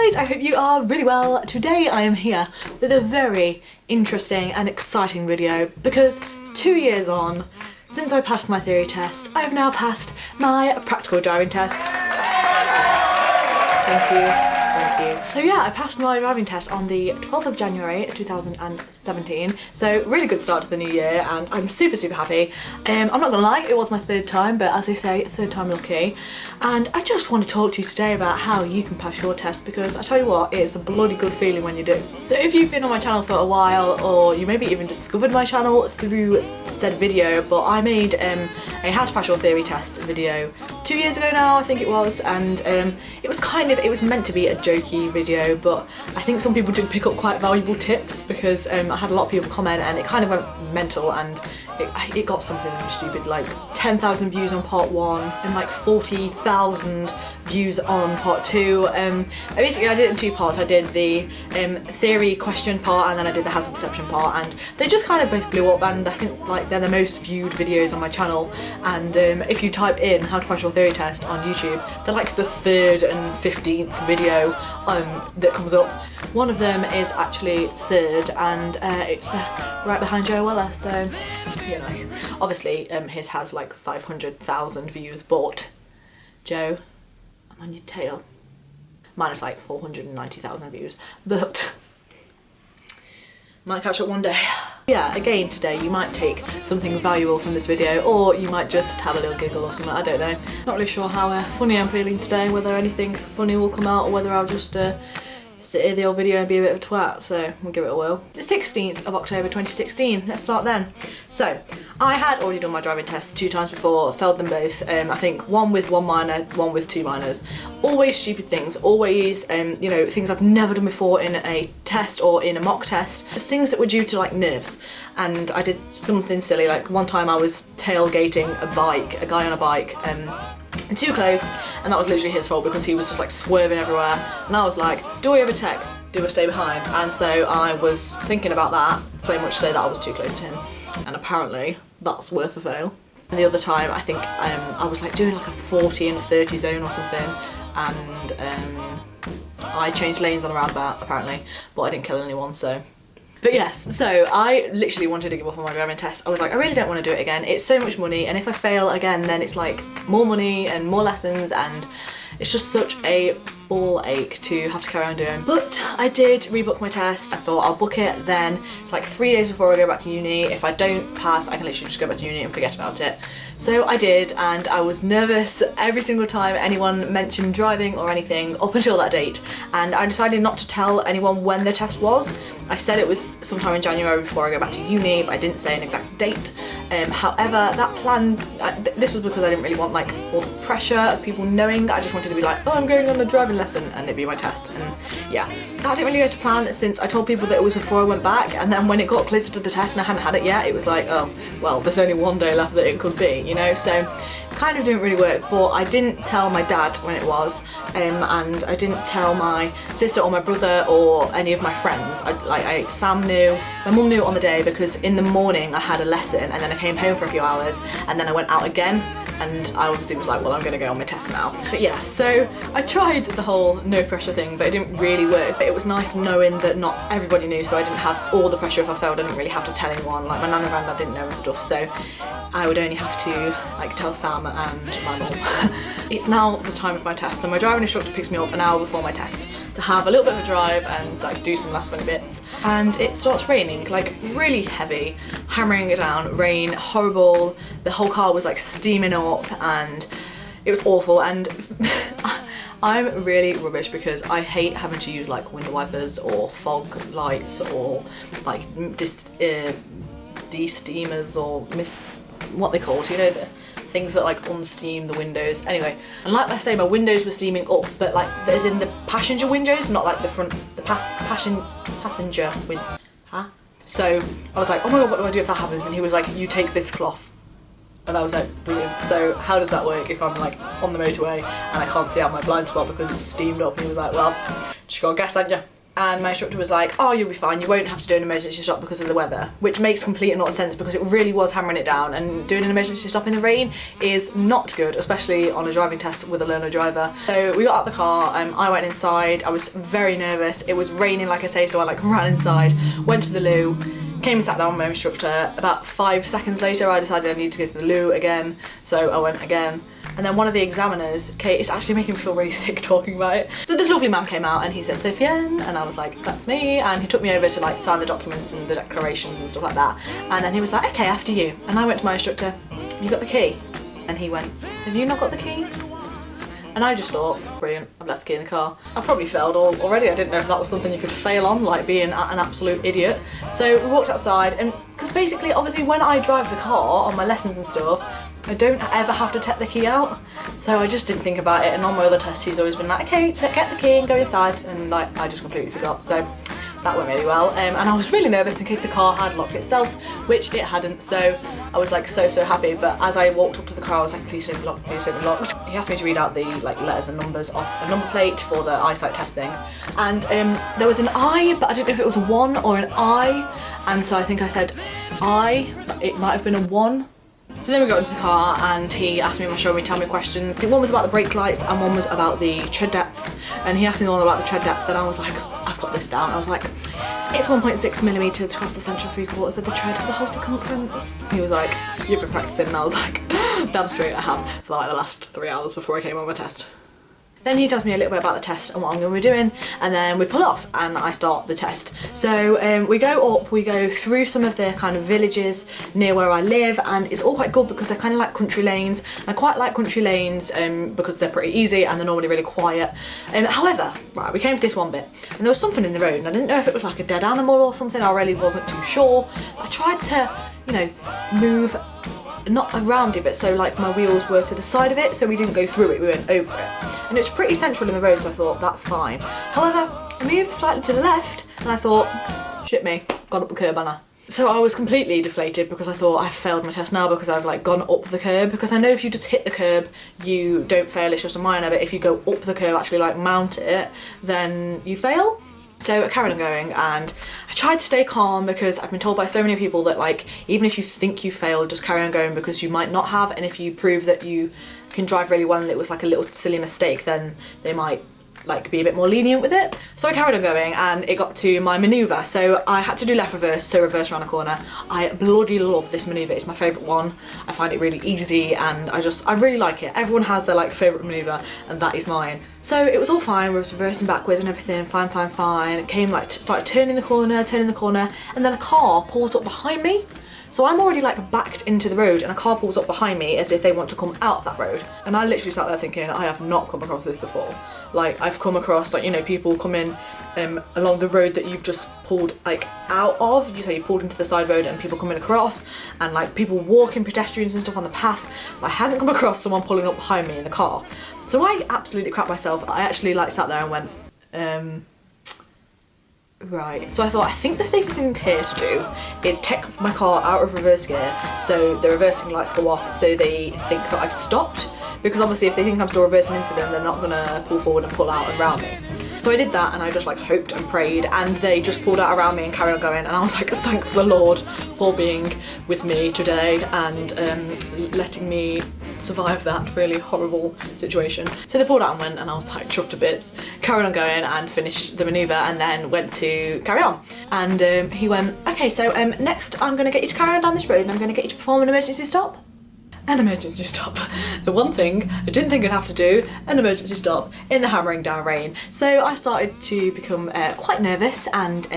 guys, I hope you are really well. Today I am here with a very interesting and exciting video because 2 years on, since I passed my theory test, I have now passed my practical driving test. Thank you, thank you. So yeah, I passed my driving test on the 12th of January 2017, so really good start to the new year and I'm super happy. I'm not gonna lie, it was my third time, but as they say, third time lucky. And I just want to talk to you today about how you can pass your test, because I tell you what, it's a bloody good feeling when you do. So if you've been on my channel for a while, or you maybe even discovered my channel through said video, but I made a how to pass your theory test video 2 years ago now, I think it was, and it was meant to be a jokey video, but I think some people did pick up quite valuable tips because I had a lot of people comment and it kind of went mental, and it got something stupid like 10,000 views on part 1 and like 40,000 views on part 2. Basically I did it in 2 parts. I did the theory question part and then I did the hazard perception part, and they just kind of both blew up, and I think like they're the most viewed videos on my channel. And if you type in how to pass your theory test on YouTube, they're like the 3rd and 15th video that comes up. One of them is actually 3rd, and it's right behind Joe Weller, so you know, obviously his has like 500,000 views, but Joe, I'm on your tail. Mine is like 490,000 views, but might catch up one day. Yeah, again today you might take something valuable from this video, or you might just have a little giggle or something, I don't know. Not really sure how funny I'm feeling today, whether anything funny will come out or whether I'll just sit in the old video and be a bit of a twat, so we'll give it a whirl. The 16th of October 2016, let's start then. So, I had already done my driving test 2 times before, failed them both. I think one with 1 minor, one with 2 minors. Always stupid things, always, you know, things I've never done before in a test or in a mock test. Just things that were due to like nerves. And I did something silly, like one time I was tailgating a guy on a bike, too close, and that was literally his fault because he was just like swerving everywhere, and I was like, do I overtake? Do I stay behind? And so I was thinking about that, so much so that I was too close to him, and apparently that's worth a fail. And the other time I think I was like doing like a 40 and 30 zone or something, and I changed lanes on a roundabout apparently, but I didn't kill anyone, so. But yes, so I literally wanted to give up on my driving test. I was like, I really don't want to do it again. It's so much money, and if I fail again, then it's like more money and more lessons, and it's just such a ball ache to have to carry on doing. But I did rebook my test. I thought I'll book it then. It's like 3 days before I go back to uni. If I don't pass, I can literally just go back to uni and forget about it. So I did, and I was nervous every single time anyone mentioned driving or anything up until that date. And I decided not to tell anyone when the test was. I said it was sometime in January before I go back to uni, but I didn't say an exact date. However, that plan, this was because I didn't really want like all the pressure of people knowing. I just wanted to be like, oh, I'm going on a driving lesson, and it'd be my test. And yeah, that didn't really go to plan, since I told people that it was before I went back, and then when it got closer to the test and I hadn't had it yet, it was like, oh, well, there's only 1 day left that it could be, you know? So kind of didn't really work. But I didn't tell my dad when it was, and I didn't tell my sister or my brother or any of my friends. Sam knew, my mum knew on the day, because in the morning I had a lesson and then I came home for a few hours and then I went out again, and I obviously was like, well, I'm gonna go on my test now. But yeah, so I tried the whole no pressure thing, but it didn't really work. But it was nice knowing that not everybody knew, so I didn't have all the pressure if I failed. I didn't really have to tell anyone, like my nan and granddad didn't know and stuff, so I would only have to like tell Sam and my mum. It's now the time of my test, so my driving instructor picks me up an hour before my test to have a little bit of a drive and like do some last minute bits. And it starts raining, like really heavy, hammering it down, rain, horrible. The whole car was like steaming up and it was awful. And I'm really rubbish because I hate having to use like window wipers or fog lights or like de-steamers or what they called, you know, the things that like unsteam the windows. Anyway, and like I say, my windows were steaming up, but like as in the passenger windows, not like the front, the passenger window. Huh? So I was like, oh my god, what do I do if that happens? And he was like, you take this cloth. And I was like, brilliant. So how does that work if I'm like on the motorway and I can't see out my blind spot because it's steamed up? And he was like, well, just gotta guess, ain't you? and my instructor was like, oh, you'll be fine, you won't have to do an emergency stop because of the weather, which makes complete and utter sense because it really was hammering it down, and doing an emergency stop in the rain is not good, especially on a driving test with a learner driver. So we got out the car, I went inside, I was very nervous, it was raining like I say, so I like ran inside, went to the loo, came and sat down with my instructor. About 5 seconds later I decided I needed to go to the loo again, so I went again. And then one of the examiners, Kate, it's actually making me feel really sick talking about it. So this lovely man came out and he said, Sophien, and I was like, that's me. And he took me over to like sign the documents and the declarations and stuff like that. And then he was like, okay, after you. And I went to my instructor, you got the key? And he went, have you not got the key? And I just thought, brilliant, I've left the key in the car. I probably failed already. I didn't know if that was something you could fail on, like being an absolute idiot. So we walked outside, and because basically, obviously, when I drive the car on my lessons and stuff, I don't ever have to take the key out. So I just didn't think about it, and on my other tests he's always been like, okay, get the key and go inside, and like I just completely forgot. So that went really well, and I was really nervous in case the car had locked itself, which it hadn't, so I was like so happy. But as I walked up to the car I was like, please don't be locked, please don't be locked. He asked me to read out the like letters and numbers off a number plate for the eyesight testing, and there was an I, but I didn't know if it was a 1 or an I, and so I think I said I, but it might have been a 1. So then we got into the car and he asked me, showed me, tell me questions. I think one was about the brake lights and one was about the tread depth. And he asked me the one about the tread depth, and I was like, I've got this down. I was like, it's 1.6 millimeters across the centre of 3/4 of the tread of the whole circumference. He was like, you've been practicing, and I was like, damn straight I have, for like the last 3 hours before I came on my test. Then he tells me a little bit about the test and what I'm going to be doing, and then we pull off and I start the test. So we go up, we go through some of the kind of villages near where I live, and it's all quite good because they're kind of like country lanes. I quite like country lanes because they're pretty easy and they're normally really quiet. However, right, we came to this one bit and there was something in the road, and I didn't know if it was like a dead animal or something, I really wasn't too sure. I tried to, you know, move not around it, but so like my wheels were to the side of it, so we didn't go through it, we went over it. And it was pretty central in the road, so I thought, that's fine. However, I moved slightly to the left, and I thought, shit me, gone up the curb, Anna. So I was completely deflated because I thought I've failed my test now because I've like gone up the curb, because I know if you just hit the curb, you don't fail, it's just a minor, but if you go up the curb, actually like mount it, then you fail. So I carried on going, and I tried to stay calm because I've been told by so many people that like, even if you think you failed, just carry on going because you might not have, and if you prove that you can drive really well and it was like a little silly mistake, then they might like be a bit more lenient with it. So I carried on going and it got to my manoeuvre. So I had to do left reverse, so reverse around a corner. I bloody love this manoeuvre, it's my favourite one. I find it really easy and I really like it. Everyone has their like favourite manoeuvre and that is mine. So it was all fine, we was reversing backwards and everything, fine. It came like, started turning the corner, and then a car pulled up behind me. So I'm already like backed into the road and a car pulls up behind me as if they want to come out of that road. And I literally sat there thinking, I have not come across this before. Like I've come across like, you know, people coming along the road that you've just pulled like out of. You say you pulled into the side road and people coming across, and like people walking, pedestrians and stuff on the path. But I hadn't come across someone pulling up behind me in the car. So I absolutely crapped myself. I actually like sat there and went, right. So I thought, I think the safest thing here to do is take my car out of reverse gear so the reversing lights go off so they think that I've stopped, because obviously if they think I'm still reversing into them, they're not gonna pull forward and pull out and round me. So I did that and I just like hoped and prayed, and they just pulled out around me and carried on going, and I was like, thank the Lord for being with me today and letting me survive that really horrible situation. So they pulled out and went, and I was like chuffed to bits, carried on going and finished the manoeuvre, and then went to carry on. And he went, okay, so next I'm going to get you to carry on down this road and I'm going to get you to perform an emergency stop. An emergency stop. The one thing I didn't think I'd have to do, an emergency stop in the hammering down rain. So I started to become quite nervous and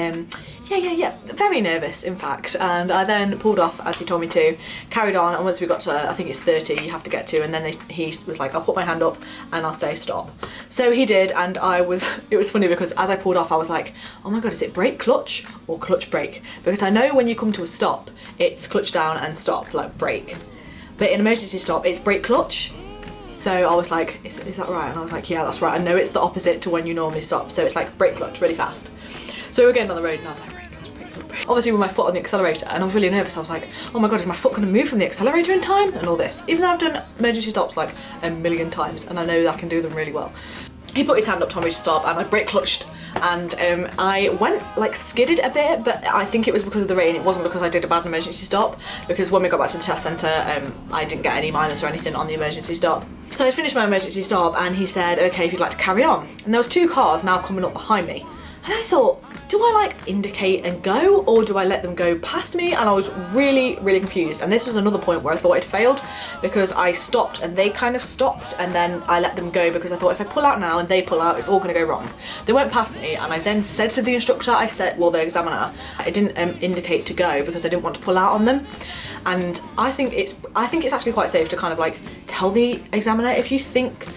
yeah, very nervous in fact, and I then pulled off as he told me to, carried on, and once we got to, I think it's 30 you have to get to, and then he was like, I'll put my hand up and I'll say stop. So he did, and it was funny because as I pulled off I was like, oh my god, is it brake clutch or clutch brake? Because I know when you come to a stop it's clutch down and stop, like brake, but in emergency stop it's brake clutch. So I was like, is that right? And I was like, yeah, that's right. I know it's the opposite to when you normally stop, so it's like brake clutch really fast. So we're getting on the road and I was like, brake clutch, brake clutch, brake. Obviously with my foot on the accelerator, and I was really nervous. I was like, oh my god, is my foot going to move from the accelerator in time? And all this. Even though I've done emergency stops like a million times and I know that I can do them really well. he put his hand up, told me to stop, and I brake clutched, and I went like skidded a bit, but I think it was because of the rain. It wasn't because I did a bad emergency stop, because when we got back to the test centre, I didn't get any minors or anything on the emergency stop. So I finished my emergency stop, and he said, okay, if you'd like to carry on. And there was 2 cars now coming up behind me, and I thought, do I like indicate and go, or do I let them go past me? And I was really confused. And this was another point where I thought I'd failed, because I stopped and they kind of stopped, and then I let them go because I thought if I pull out now and they pull out, it's all gonna go wrong. They went past me, and I then said to the instructor, the examiner, I didn't indicate to go because I didn't want to pull out on them. And I think it's actually quite safe to kind of like tell the examiner if you think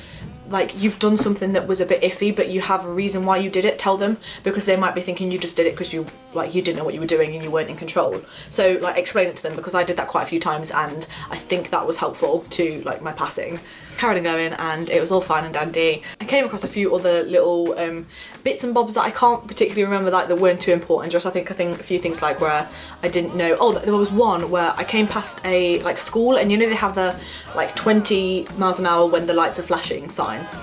like you've done something that was a bit iffy, but you have a reason why you did it, tell them, because they might be thinking you just did it because you didn't know what you were doing and you weren't in control. So like explain it to them, because I did that quite a few times, and I think that was helpful to like my passing. Carried on going, and it was all fine and dandy. I came across a few other little bits and bobs that I can't particularly remember, like that weren't too important. Just I think a few things like where I didn't know. Oh, there was one where I came past a like school, and you know they have the like 20 miles an hour when the lights are flashing signs.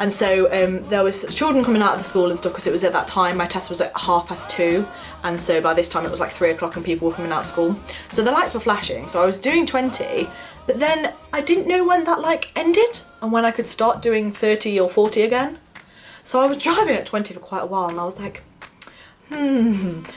And so there was children coming out of the school and stuff, because it was at that time, my test was at 2:30, and so by this time it was like 3 o'clock and people were coming out of school. So the lights were flashing, so I was doing 20, but then I didn't know when that like ended and when I could start doing 30 or 40 again. So I was driving at 20 for quite a while, and I was like,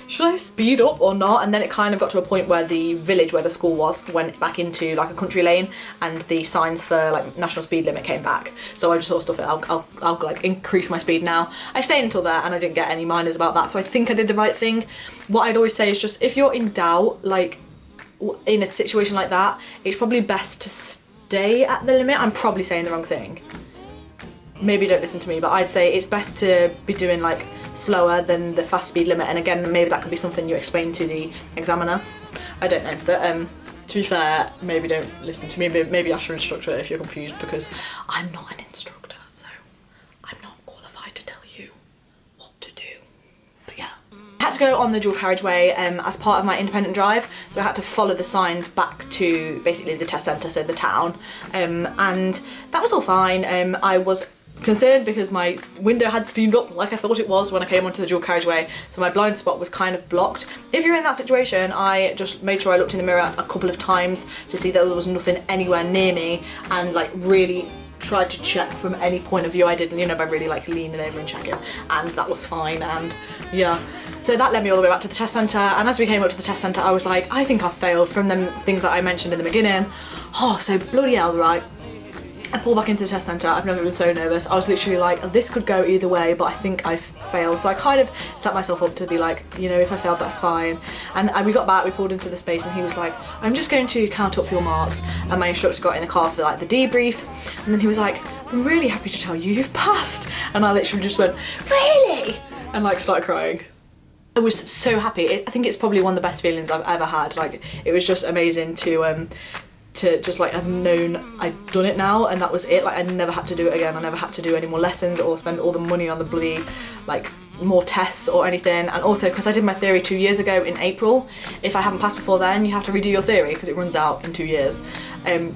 should I speed up or not? And then it kind of got to a point where the village where the school was went back into like a country lane, and the signs for like national speed limit came back. So I just sort of stuff it, I'll like increase my speed now. I stayed until there, and I didn't get any minors about that, so I think I did the right thing. What I'd always say is just, if you're in doubt, like in a situation like that, it's probably best to stay at the limit. I'm probably saying the wrong thing. Maybe don't listen to me, but I'd say it's best to be doing like slower than the fast speed limit. And again, maybe that could be something you explain to the examiner. I don't know, but to be fair, maybe don't listen to me. Maybe ask your instructor if you're confused, because I'm not an instructor, so I'm not qualified to tell you what to do. But yeah. I had to go on the dual carriageway as part of my independent drive, so I had to follow the signs back to basically the test centre, so the town, and that was all fine. I was concerned because my window had steamed up like I thought it was when I came onto the dual carriageway, so my blind spot was kind of blocked. If you're in that situation, I just made sure I looked in the mirror a couple of times to see that there was nothing anywhere near me, and like really tried to check from any point of view I did, you know, by really like leaning over and checking, and that was fine. And yeah, so that led me all the way back to the test centre, and as we came up to the test centre I was like, I think I've failed from them things that I mentioned in the beginning. Oh, so bloody hell, right? I pulled back into the test centre. I've never been so nervous. I was literally like, this could go either way, but I think I've failed. So I kind of set myself up to be like, you know, if I failed, that's fine. And we got back, we pulled into the space, and he was like, I'm just going to count up your marks. And my instructor got in the car for like the debrief, and then he was like, I'm really happy to tell you you've passed. And I literally just went, really? And like started crying. I was so happy. I think it's probably one of the best feelings I've ever had. Like, it was just amazing to just like have known I'd done it now, and that was it. Like, I never had to do it again. I never had to do any more lessons or spend all the money on the bloody like more tests or anything. And also, because I did my theory 2 years ago in April, if I haven't passed before then, you have to redo your theory because it runs out in 2 years.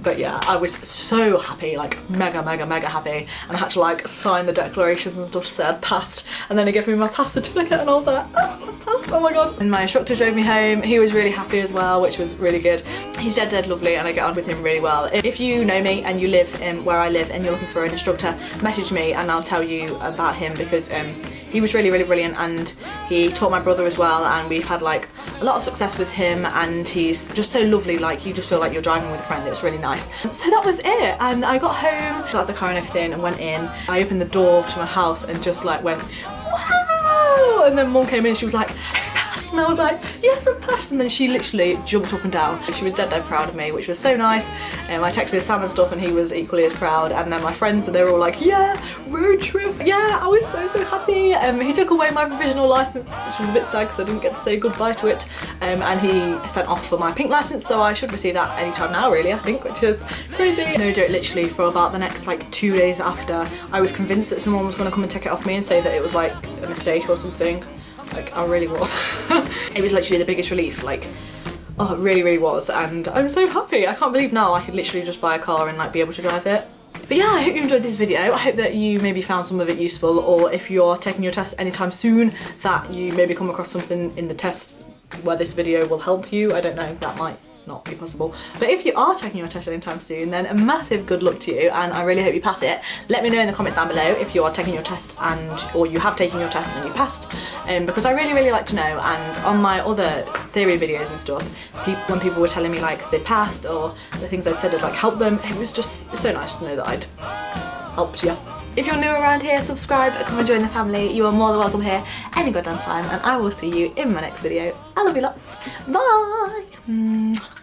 But yeah, I was so happy, like mega happy, and I had to like sign the declarations and stuff to say I'd passed, and then he gave me my pass certificate, and I was like, oh, I passed, oh my god. And my instructor drove me home. He was really happy as well, which was really good. He's dead lovely, and I get on with him really well. If you know me and you live where I live and you're looking for an instructor, message me and I'll tell you about him, because he was really brilliant, and he taught my brother as well, and we've had like a lot of success with him, and he's just so lovely. Like, you just feel like you're driving with a friend. It's really nice. So that was it, and I got home, got out the car and everything, and went in. I opened the door to my house and just like went, wow! And then Mum came in, she was like, have you passed? And I was like, yes, I've passed. And then she literally jumped up and down. She was dead proud of me, which was so nice. I texted Sam and stuff, and he was equally as proud. And then my friends, and they were all like, yeah, road trip. Yeah, I was so happy. He took away my provisional license, which was a bit sad because I didn't get to say goodbye to it. And he sent off for my pink license, so I should receive that anytime now, really, I think, which is crazy. No joke, literally for about the next like 2 days after, I was convinced that someone was going to come and take it off me and say that it was like a mistake or something. Like, I really was. It was literally the biggest relief, like, oh, it really was, and I'm so happy. I can't believe now I could literally just buy a car and like be able to drive it. But yeah, I hope you enjoyed this video. I hope that you maybe found some of it useful, or if you're taking your test anytime soon, that you maybe come across something in the test where this video will help you. I don't know, that might not be possible. But if you are taking your test anytime soon, then a massive good luck to you, and I really hope you pass it. Let me know in the comments down below if you are taking your test or you have taken your test and you passed, because I really like to know. And on my other theory videos and stuff, when people were telling me like they passed or the things I'd said had like helped them, it was just so nice to know that I'd helped you. If you're new around here, subscribe and come and join the family. You are more than welcome here any goddamn time, and I will see you in my next video. I love you lots. Bye!